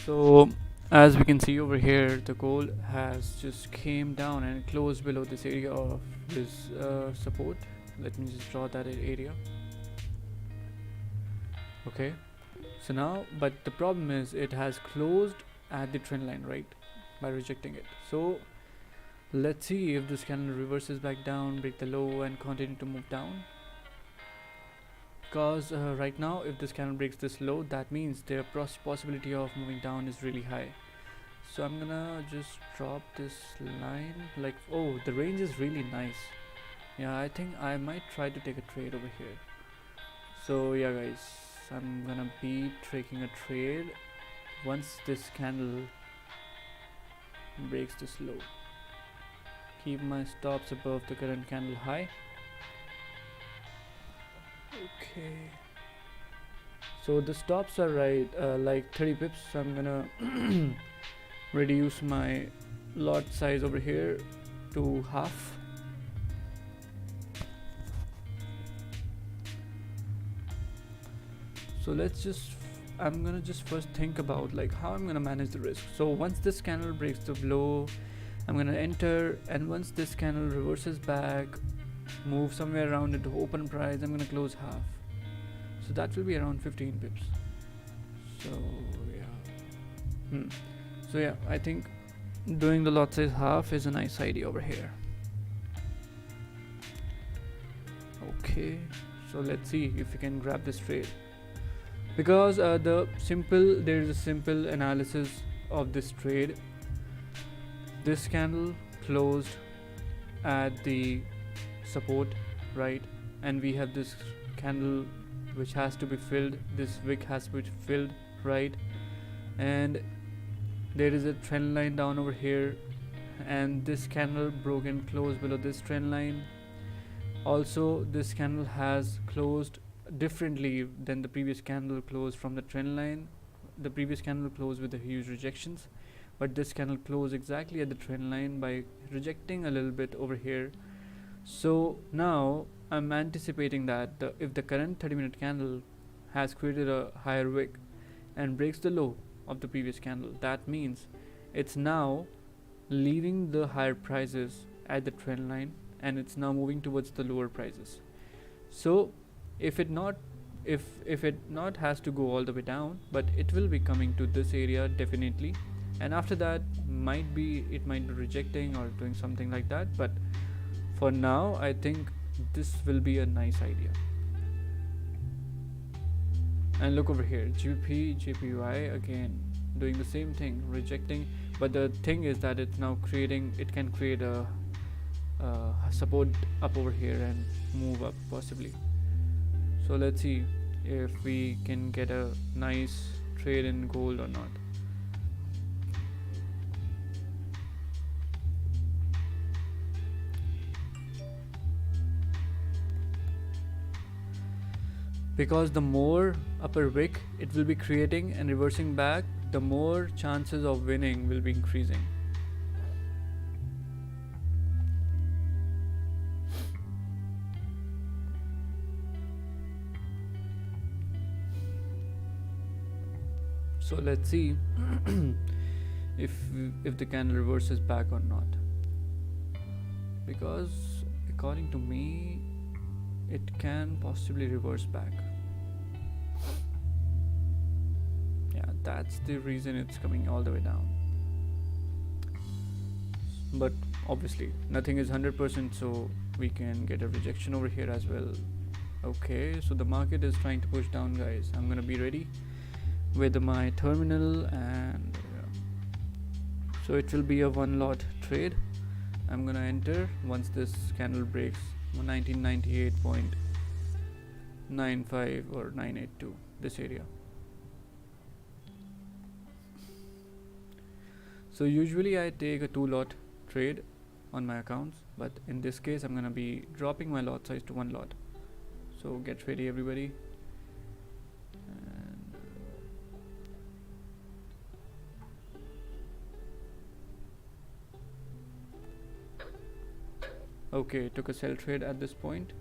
so as we can see over here, the gold has just came down and closed below this area of this support. Let me just draw that area. Okay, so now, but the problem is it has closed at the trend line, right, by rejecting it. So let's see if this candle reverses back down, break the low and continue to move down. Because right now if this candle breaks this low, that means the possibility of moving down is really high. So I'm gonna just drop this line, like, oh, the range is really nice. Yeah, I think I might try to take a trade over here. So yeah guys, I'm gonna be taking a trade once this candle breaks this low. Keep my stops above the current candle high. Okay, so the stops are right, like 30 pips. So I'm gonna reduce my lot size over here to half. So let's just I'm gonna just first think about like how I'm gonna manage the risk. So once this candle breaks the low, I'm gonna enter, and once this candle reverses back, move somewhere around into open price, I'm gonna close half. So that will be around 15 pips. So yeah, so yeah, I think doing the lot size half is a nice idea over here. Okay, so let's see if we can grab this trade, because there is a simple analysis of this trade. This candle closed at the support, right, and we have this candle which has to be filled, this wick has to be filled, right, and there is a trend line down over here, and this candle broke and closed below this trend line. Also this candle has closed differently than the previous candle closed from the trend line. The previous candle closed with the huge rejections, but this candle closed exactly at the trend line by rejecting a little bit over here. So now I'm anticipating that if the current 30-minute candle has created a higher wick and breaks the low of the previous candle, that means it's now leaving the higher prices at the trend line and it's now moving towards the lower prices. So if it not has to go all the way down, but it will be coming to this area definitely, and after that it might be rejecting or doing something like that, but for now I think this will be a nice idea. And look over here, GBP JPY again doing the same thing, rejecting, but the thing is that it can create a support up over here and move up possibly. So let's see if we can get a nice trade in gold or not. Because the more upper wick it will be creating and reversing back, the more chances of winning will be increasing. So let's see if the candle reverses back or not, because according to me it can possibly reverse back. Yeah, that's the reason it's coming all the way down, but obviously nothing is 100%, so we can get a rejection over here as well. Okay, so the market is trying to push down, guys. I'm gonna be ready with my terminal, and so it will be a one lot trade. I'm gonna enter once this candle breaks 1998.95 or 982, this area. So usually I take a two lot trade on my accounts, but in this case I'm gonna be dropping my lot size to one lot. So get ready everybody. Okay, took a sell trade at this point.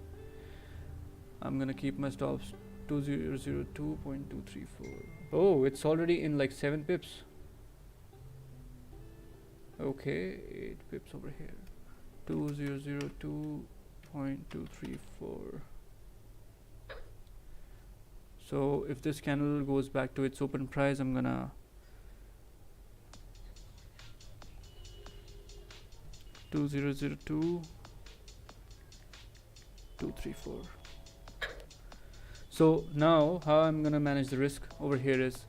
I'm gonna keep my stops 2002.234. Oh, it's already in like 7 pips. Okay, 8 pips over here. 2002.234. So if this candle goes back to its open price, I'm gonna 2002.234. So now how I'm gonna manage the risk over here is,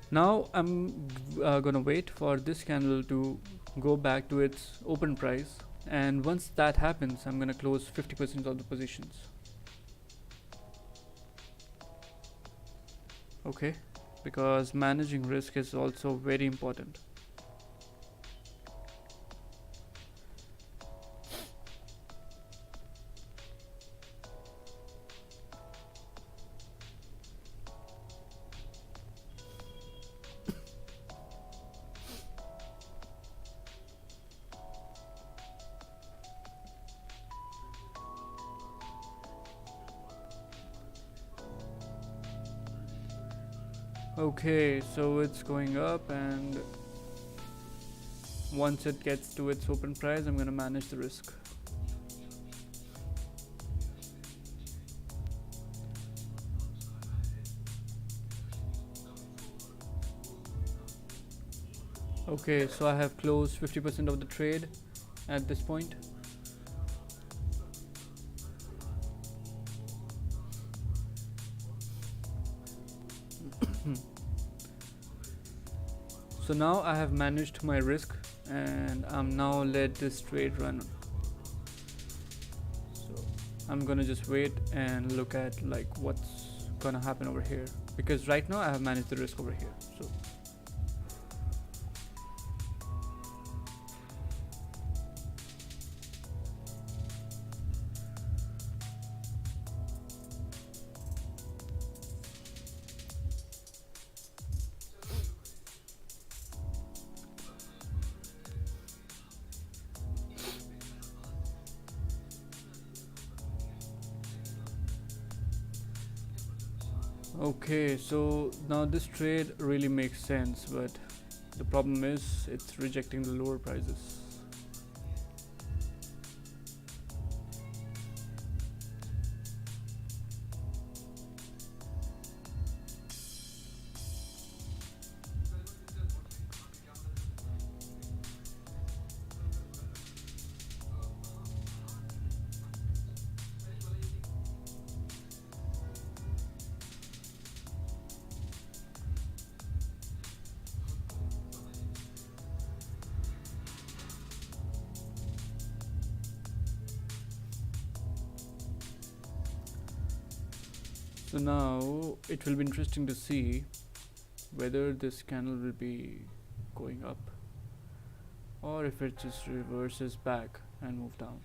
now I'm gonna wait for this candle to go back to its open price, and once that happens, I'm gonna close 50% of the positions. Okay, because managing risk is also very important. Okay, so it's going up, and once it gets to its open price, I'm gonna manage the risk. Okay, so I have closed 50% of the trade at this point. So now I have managed my risk, and I'm now let this trade run. So I'm gonna just wait and look at like what's gonna happen over here, because right now I have managed the risk over here. So okay, so now this trade really makes sense, but the problem is it's rejecting the lower prices. So now it will be interesting to see whether this candle will be going up, or if it just reverses back and move down.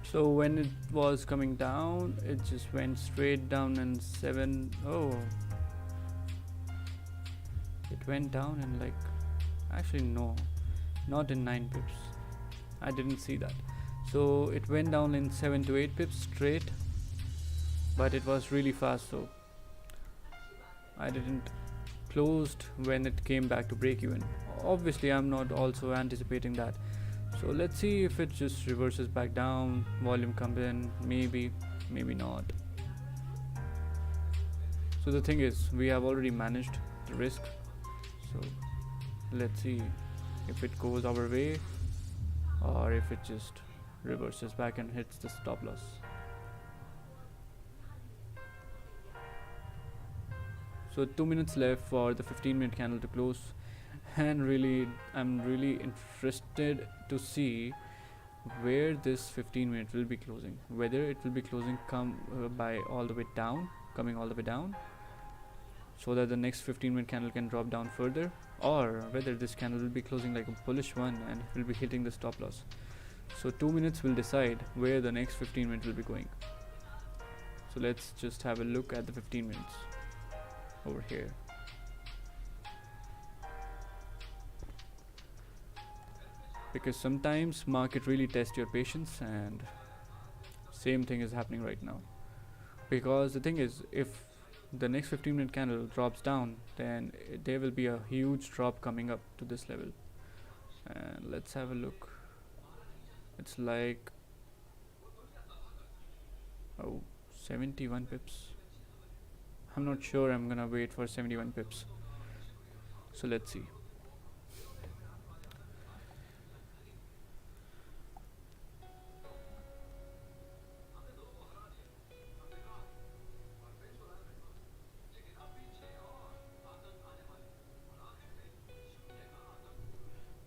So when it was coming down, it just went straight down in 7. Oh, it went down in like, actually no, not in 9 pips. I didn't see that. So it went down in 7 to 8 pips straight, but it was really fast, so I didn't closed when it came back to break even. Obviously I'm not also anticipating that. So let's see if it just reverses back down, volume comes in, maybe not. So the thing is, we have already managed the risk, so let's see if it goes our way or if it just reverses back and hits the stop loss. So 2 minutes left for the 15-minute candle to close, and really I'm really interested to see where this 15 minute will be closing, whether it will be closing by all the way down, coming all the way down, so that the next 15-minute candle can drop down further, or whether this candle will be closing like a bullish one and will be hitting the stop loss. So 2 minutes will decide where the next 15 minutes will be going. So let's just have a look at the 15 minutes over here. Because sometimes market really tests your patience, and same thing is happening right now. Because the thing is, if the next 15-minute candle drops down, then there will be a huge drop coming up to this level. And let's have a look. It's like 71 pips. I'm not sure I'm gonna wait for 71 pips. So let's see.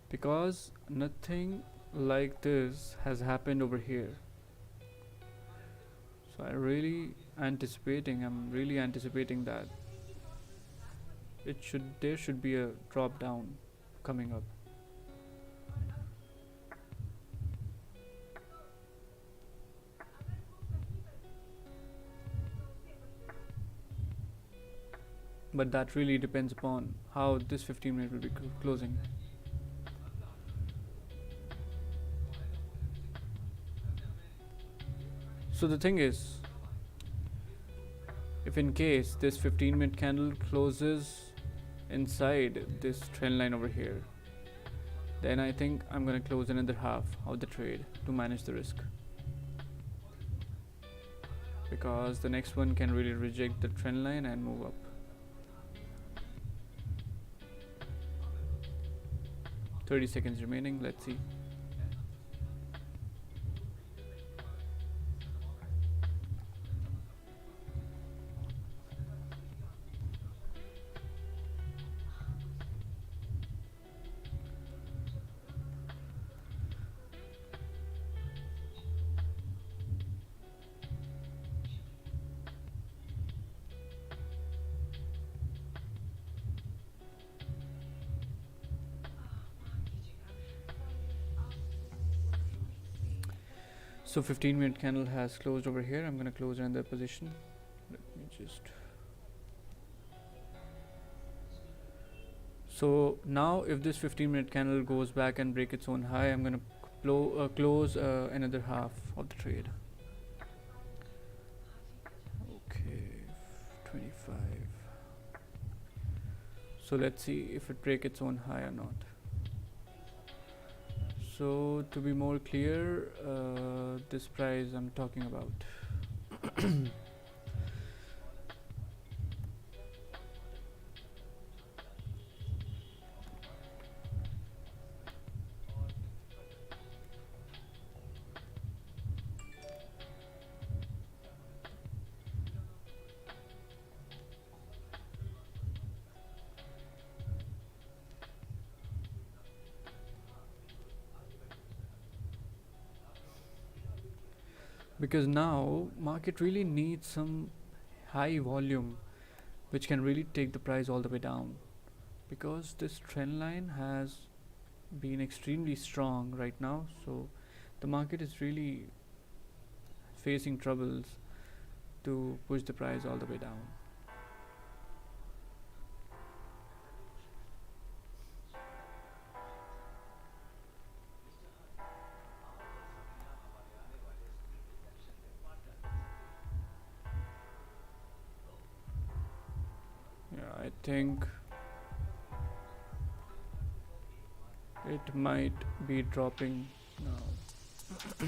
Because nothing like this has happened over here. So I'm really anticipating that there should be a drop down coming up. But that really depends upon how this 15 minute will be closing. So the thing is, if in case this 15-minute candle closes inside this trend line over here, then I think I'm gonna close another half of the trade to manage the risk, because the next one can really reject the trend line and move up. 30 seconds remaining, let's see. So 15-minute candle has closed over here. I'm gonna close another position. Let me just. So now if this 15-minute candle goes back and break its own high, I'm gonna close another half of the trade. Okay, 25. So let's see if it break its own high or not. So to be more clear, this price I'm talking about. Because now market really needs some high volume which can really take the price all the way down, because this trend line has been extremely strong right now, so the market is really facing troubles to push the price all the way down. I think It might be dropping now.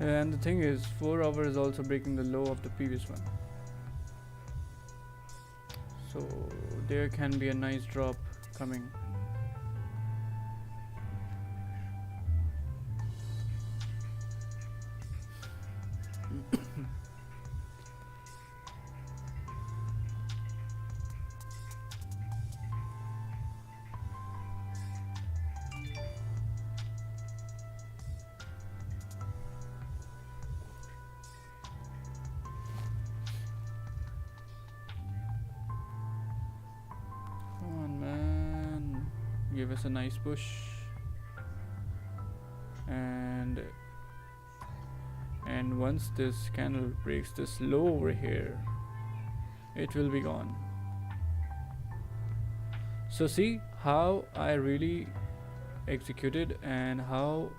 And the thing is, 4 hour is also breaking the low of the previous one. So there can be a nice drop coming. Come on, man. Give us a nice push. And once this candle breaks this low over here, it will be gone. So see how I really executed, and how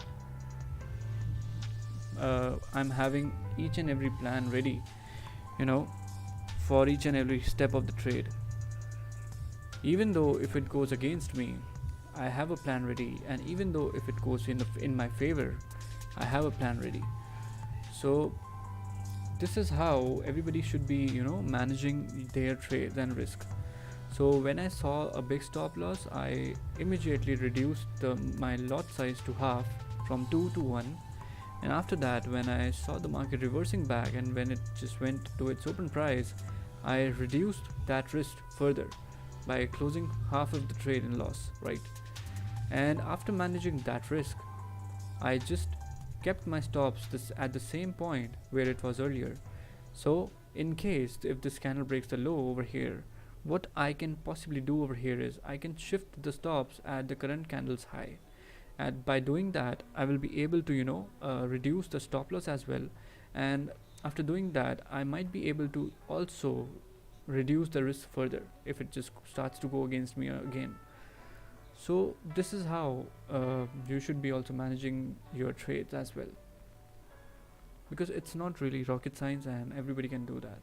I'm having each and every plan ready, you know, for each and every step of the trade. Even though if it goes against me, I have a plan ready, and even though if it goes in my favor, I have a plan ready. So this is how everybody should be, you know, managing their trades and risk. So when I saw a big stop loss, I immediately reduced my lot size to half, from 2 to 1. And after that, when I saw the market reversing back and when it just went to its open price, I reduced that risk further by closing half of the trade in loss, right? And after managing that risk, I just kept my stops at the same point where it was earlier. So in case if this candle breaks the low over here, what I can possibly do over here is I can shift the stops at the current candle's high, and by doing that I will be able to, you know, reduce the stop loss as well. And after doing that, I might be able to also reduce the risk further if it just starts to go against me again. So this is how you should be also managing your trades as well, because it's not really rocket science and everybody can do that.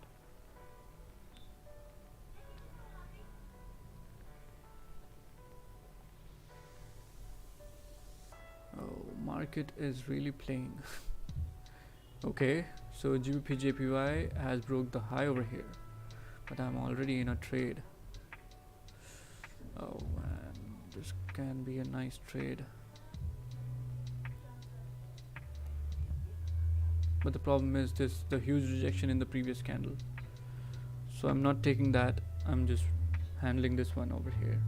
Oh, market is really playing. Okay, so GBP JPY has broke the high over here, but I'm already in a trade. Oh man, this can be a nice trade. But the problem is the huge rejection in the previous candle. So I'm not taking that, I'm just handling this one over here.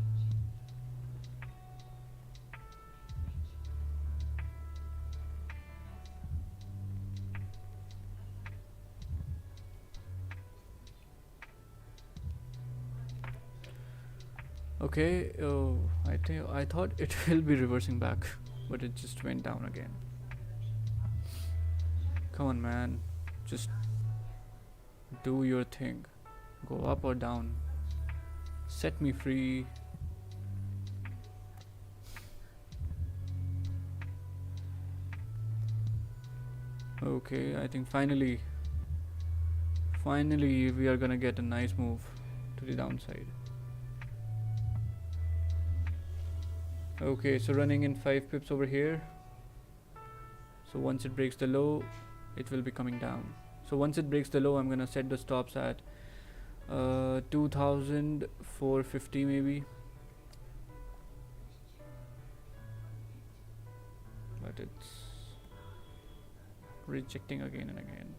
Okay, oh, I thought it will be reversing back, but it just went down again. Come on, man, just do your thing. Go up or down. Set me free. Okay, I think finally we are gonna get a nice move to the downside. Okay, so running in 5 pips over here. So once it breaks the low, it will be coming down. So once it breaks the low, I'm gonna set the stops at 2450 maybe. But it's rejecting again and again.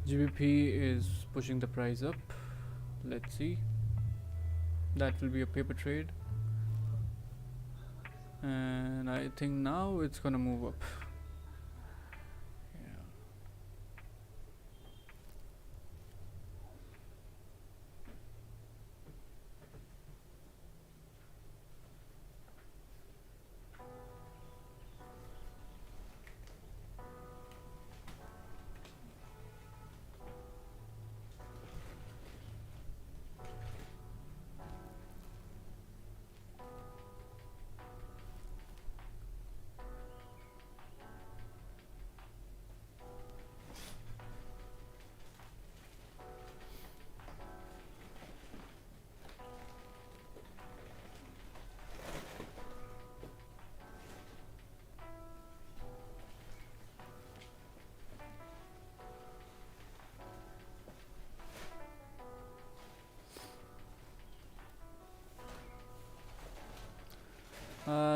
GBP is pushing the price up. Let's see. That will be a paper trade, and I think now it's gonna move up. Yeah.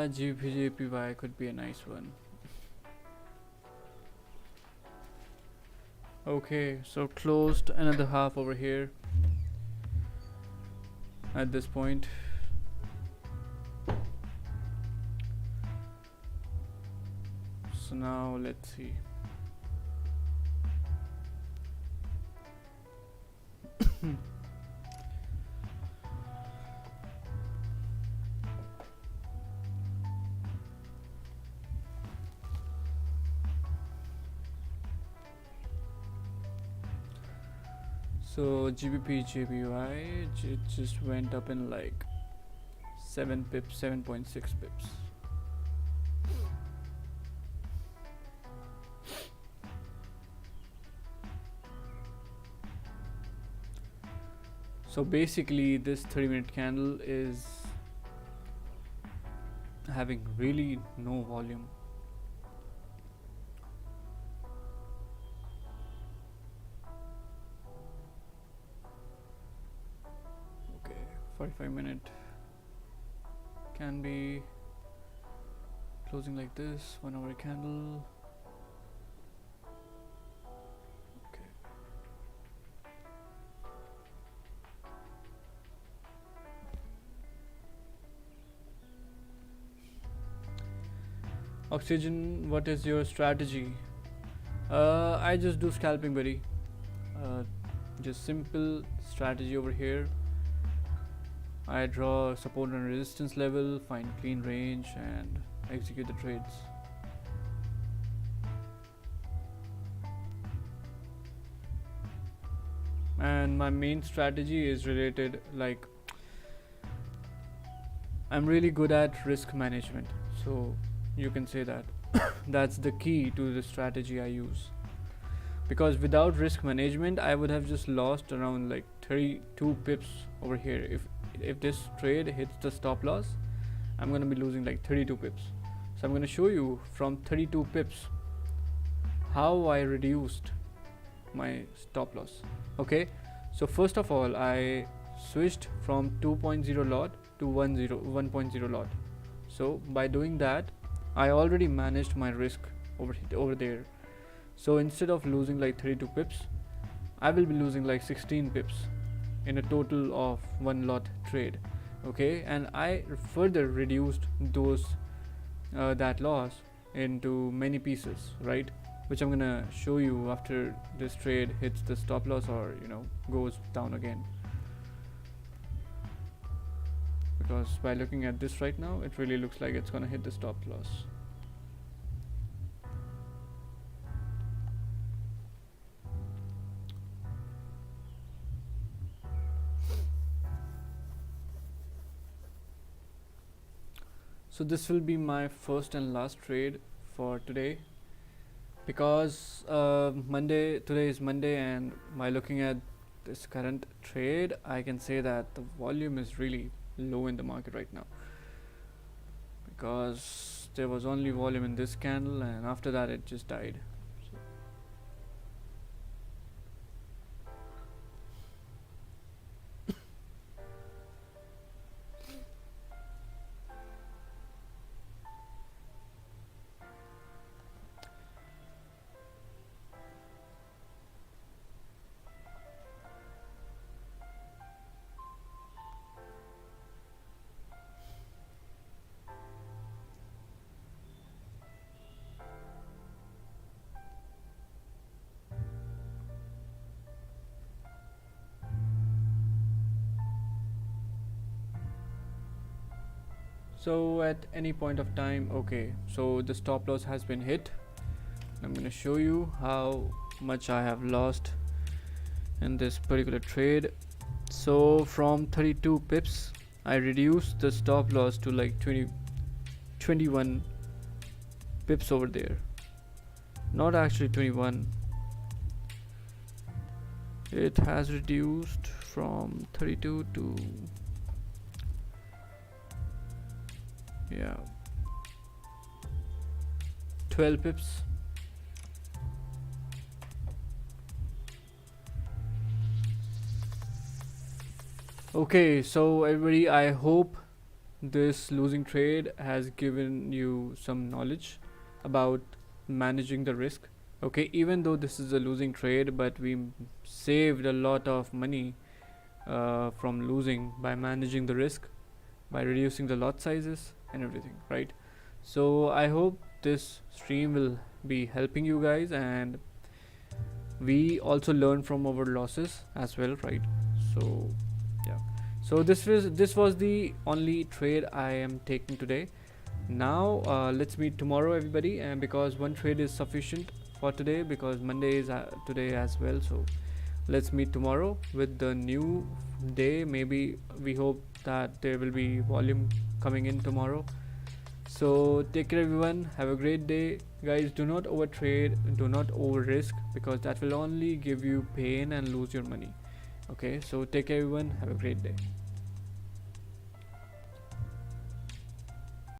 GBP could be a nice one. Okay, so closed another half over here at this point. So now let's see. So GBP JPY, it just went up in like 7 pips, 7.6 pips. So basically this 30-minute candle is having really no volume. Okay, 45-minute can be closing like this, 1 hour candle. Oxygen, what is your strategy? I just do scalping, buddy. Just simple strategy over here. I draw support and resistance level, find clean range, and execute the trades. And my main strategy is related, like, I'm really good at risk management, so you can say that that's the key to the strategy I use, because without risk management I would have just lost around like 32 pips over here. If this trade hits the stop loss, I'm gonna be losing like 32 pips. So I'm gonna show you from 32 pips how I reduced my stop loss. Okay, so first of all, I switched from 2.0 lot to 1.0 lot. So by doing that, I already managed my risk over there. So instead of losing like 32 pips, I will be losing like 16 pips in a total of 1 lot trade. Okay, and I further reduced those that loss into many pieces, right? Which I'm gonna show you after this trade hits the stop loss, or goes down again. Because by looking at this right now, it really looks like it's gonna hit the stop loss. So this will be my first and last trade for today, because today is Monday, and by looking at this current trade, I can say that the volume is really low in the market right now, because there was only volume in this candle, and after that it just died. So at any point of time, okay, so the stop loss has been hit. I'm going to show you how much I have lost in this particular trade. So from 32 pips, I reduced the stop loss to like 21 pips over there. Not actually 21. It has reduced from 32 to, yeah, 12 pips. Okay, so everybody, I hope this losing trade has given you some knowledge about managing the risk. Okay, even though this is a losing trade, but we saved a lot of money from losing by managing the risk, by reducing the lot sizes and everything, right? So I hope this stream will be helping you guys, and we also learn from our losses as well, right? So yeah, so this was the only trade I am taking today. Now let's meet tomorrow, everybody, and because one trade is sufficient for today, because Monday is today as well. So let's meet tomorrow with the new day. Maybe we hope that there will be volume coming in tomorrow. So take care, everyone. Have a great day, guys. Do not over trade, do not over risk, because that will only give you pain and lose your money. Okay, so take care, everyone. Have a great day.